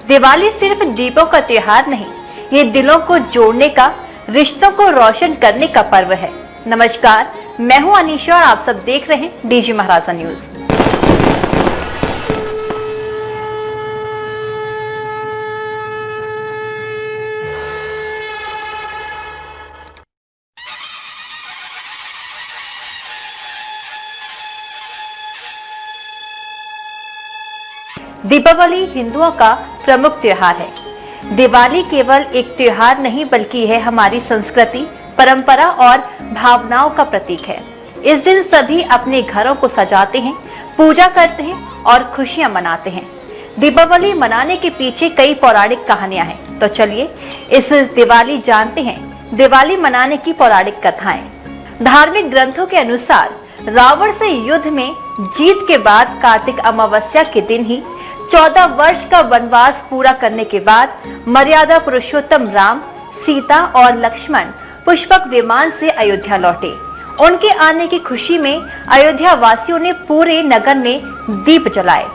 दिवाली सिर्फ दीपों का त्योहार नहीं, ये दिलों को जोड़ने का, रिश्तों को रोशन करने का पर्व है। नमस्कार, मैं हूं अनीशा और आप सब देख रहे हैं डीजी महाराजा न्यूज। दीपावली हिंदुओं का प्रमुख त्योहार है। दिवाली केवल एक त्योहार नहीं बल्कि है हमारी संस्कृति, परंपरा और भावनाओं का प्रतीक है। इस दिन सभी अपने घरों को सजाते हैं, पूजा करते हैं और खुशियां मनाते हैं। दीपावली मनाने के पीछे कई पौराणिक कहानियां हैं, तो चलिए इस दिवाली जानते हैं दिवाली मनाने की पौराणिक कथाएं। धार्मिक ग्रंथों के अनुसार रावण से युद्ध में जीत के बाद कार्तिक अमावस्या के दिन ही 14 वर्ष का वनवास पूरा करने के बाद मर्यादा पुरुषोत्तम राम, सीता और लक्ष्मण पुष्पक विमान से अयोध्या लौटे। उनके आने की खुशी में अयोध्या वासियों ने पूरे नगर में दीप जलाए,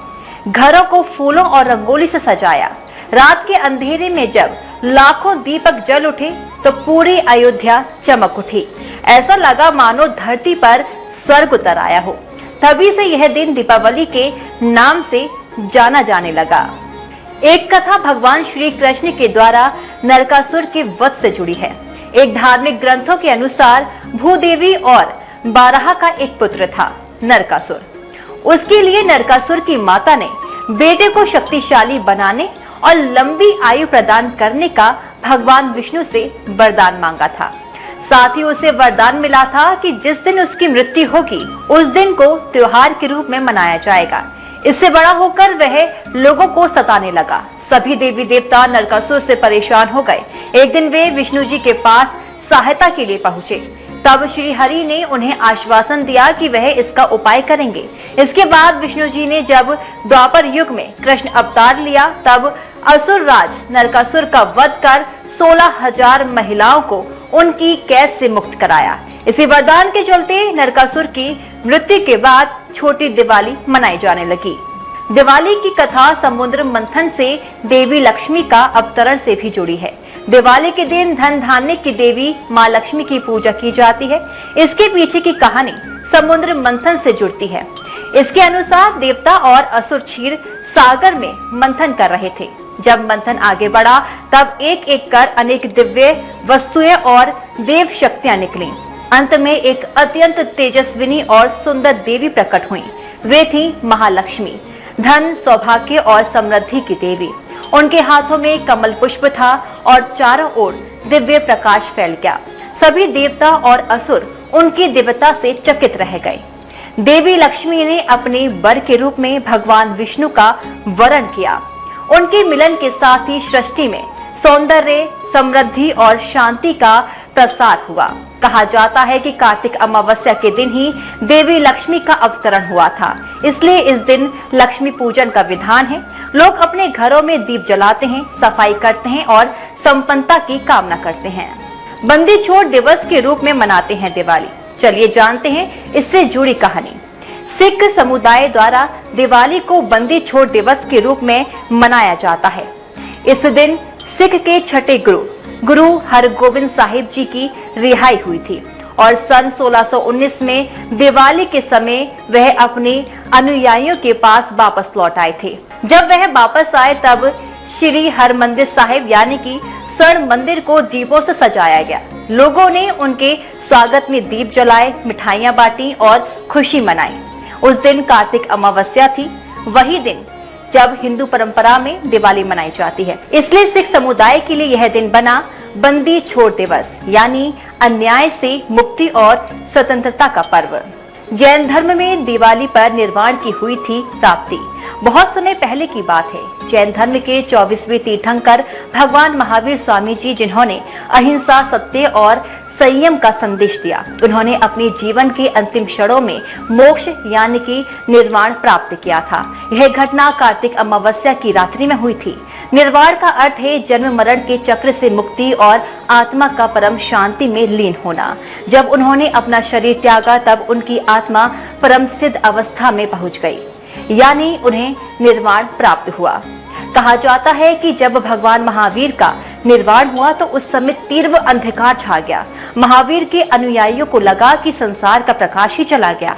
घरों को फूलों और रंगोली से सजाया। रात के अंधेरे में जब लाखों दीपक जल उठे तो पूरी अयोध्या चमक उठी। ऐसा लगा मानो धरती पर स्वर्ग उतर आया हो। तभी से यह दिन दीपावली के नाम से जाना जाने लगा। एक कथा भगवान श्री कृष्ण के द्वारा नरकासुर के वध से जुड़ी है। एक धार्मिक ग्रंथों के अनुसार भूदेवी और बारहा का एक पुत्र था, नरकासुर। उसके लिए नरकासुर की माता ने बेटे को शक्तिशाली बनाने और लंबी आयु प्रदान करने का भगवान विष्णु से वरदान मांगा था। साथ ही उसे वरदान मिला था कि जिस दिन उसकी मृत्यु होगी उस दिन को त्योहार के रूप में मनाया जाएगा। इससे बड़ा होकर वह लोगों को सताने लगा। सभी देवी देवता नरकासुर से परेशान हो गए। एक दिन वे विष्णु जी के पास सहायता के लिए पहुंचे। तब श्री हरि ने उन्हें आश्वासन दिया कि वह इसका उपाय करेंगे। इसके बाद विष्णु जी ने जब द्वापर युग में कृष्ण अवतार लिया तब असुर राज नरकासुर का वध कर 16,000 महिलाओं को उनकी कैद से मुक्त कराया। इसी वरदान के चलते नरकासुर की मृत्यु के बाद छोटी दिवाली मनाई जाने लगी। दिवाली की कथा समुद्र मंथन से देवी लक्ष्मी का अवतरण से भी जुड़ी है। दिवाली के दिन धन धान्य की देवी माँ लक्ष्मी की पूजा की जाती है। इसके पीछे की कहानी समुद्र मंथन से जुड़ती है। इसके अनुसार देवता और असुर क्षीर सागर में मंथन कर रहे थे। जब मंथन आगे बढ़ा तब एक एक कर अनेक दिव्य वस्तुएं और देव शक्तियां निकली। अंत में एक अत्यंत तेजस्विनी और सुंदर देवी प्रकट हुई। वे थी महालक्ष्मी, धन, सौभाग्य और समृद्धि की देवी। उनके हाथों में कमल पुष्प था और चारों ओर दिव्य प्रकाश फैल गया। सभी देवता और असुर उनकी दिव्यता से चकित रह गए। देवी लक्ष्मी ने अपने वर के रूप में भगवान विष्णु का वरण किया। उनके मिलन के साथ ही सृष्टि में सौंदर्य, समृद्धि और शांति का प्रसार हुआ। कहा जाता है कि कार्तिक अमावस्या के दिन ही देवी लक्ष्मी का अवतरण हुआ था, इसलिए इस दिन लक्ष्मी पूजन का विधान है। लोग अपने घरों में दीप जलाते हैं, सफाई करते हैं और संपन्नता की कामना करते हैं। बंदी छोड़ दिवस के रूप में मनाते हैं दिवाली। चलिए जानते हैं इससे जुड़ी कहानी। सिख समुदाय द्वारा दिवाली को बंदी छोड़ दिवस के रूप में मनाया जाता है। इस दिन सिख के छठे गुरु हरगोविंद साहिब जी की रिहाई हुई थी और सन 1619 में दिवाली के समय वह अपने अनुयायियों के पास वापस लौट आए थे। जब वह वापस आए तब श्री हरमंदिर साहिब यानी कि स्वर्ण मंदिर को दीपों से सजाया गया। लोगों ने उनके स्वागत में दीप जलाए, मिठाइयां बांटी और खुशी मनाई। उस दिन कार्तिक अमावस्या थी, वही दिन जब हिंदू परंपरा में दिवाली मनाई जाती है। इसलिए सिख समुदाय के लिए यह दिन बना बंदी छोड़ दिवस, यानी अन्याय से मुक्ति और स्वतंत्रता का पर्व। जैन धर्म में दिवाली पर निर्वाण की हुई थी प्राप्ति। बहुत समय पहले की बात है। जैन धर्म के 24वें तीर्थंकर भगवान महावीर स्वामी जी, जिन्होंने अहिंसा, सत्य और संयम का संदेश दिया, उन्होंने अपने जीवन के अंतिम क्षणों में मोक्ष यानी कि निर्वाण प्राप्त किया था। यह घटना कार्तिक अमावस्या की रात्रि में हुई थी। निर्वाण का अर्थ है जन्म मरण के चक्र से मुक्ति और आत्मा का परम शांति में लीन होना। जब उन्होंने अपना शरीर त्यागा तब उनकी आत्मा परम सिद्ध अवस्था में पहुंच गई, यानी उन्हें निर्वाण प्राप्त हुआ। कहा जाता है कि जब भगवान महावीर का निर्वाण हुआ तो उस समय तीव्र अंधकार छा गया। महावीर के अनुयायियों को लगा कि संसार का प्रकाश ही चला गया।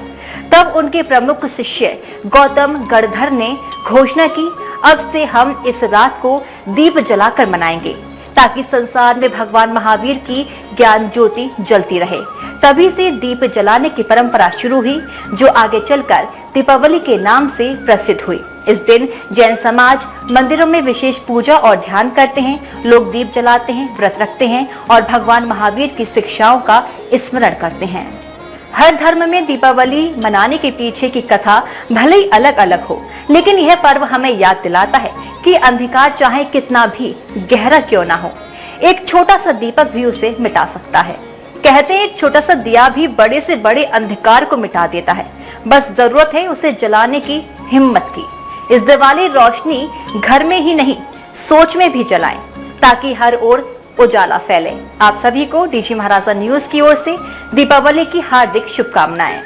तब उनके प्रमुख शिष्य गौतम गणधर ने घोषणा की, अब से हम इस रात को दीप जलाकर मनाएंगे ताकि संसार में भगवान महावीर की ज्ञान ज्योति जलती रहे। तभी से दीप जलाने की परंपरा शुरू हुई, जो आगे चलकर दीपावली के नाम से प्रसिद्ध हुई। इस दिन जैन समाज मंदिरों में विशेष पूजा और ध्यान करते हैं। लोग दीप जलाते हैं, व्रत रखते हैं और भगवान महावीर की शिक्षाओं का स्मरण करते हैं। हर धर्म में दीपावली मनाने के पीछे की कथा भले ही अलग अलग हो, लेकिन यह पर्व हमें याद दिलाता है कि अंधकार चाहे कितना भी गहरा क्यों ना हो, एक छोटा सा दीपक भी उसे मिटा सकता है। कहते हैं एक छोटा सा दिया भी बड़े से बड़े अंधकार को मिटा देता है, बस जरूरत है उसे जलाने की हिम्मत की। इस दिवाली रोशनी घर में ही नहीं, सोच में भी जलाएं ताकि हर ओर उजाला फैले। आप सभी को डीजी महाराजा न्यूज की ओर से दीपावली की हार्दिक शुभकामनाएं।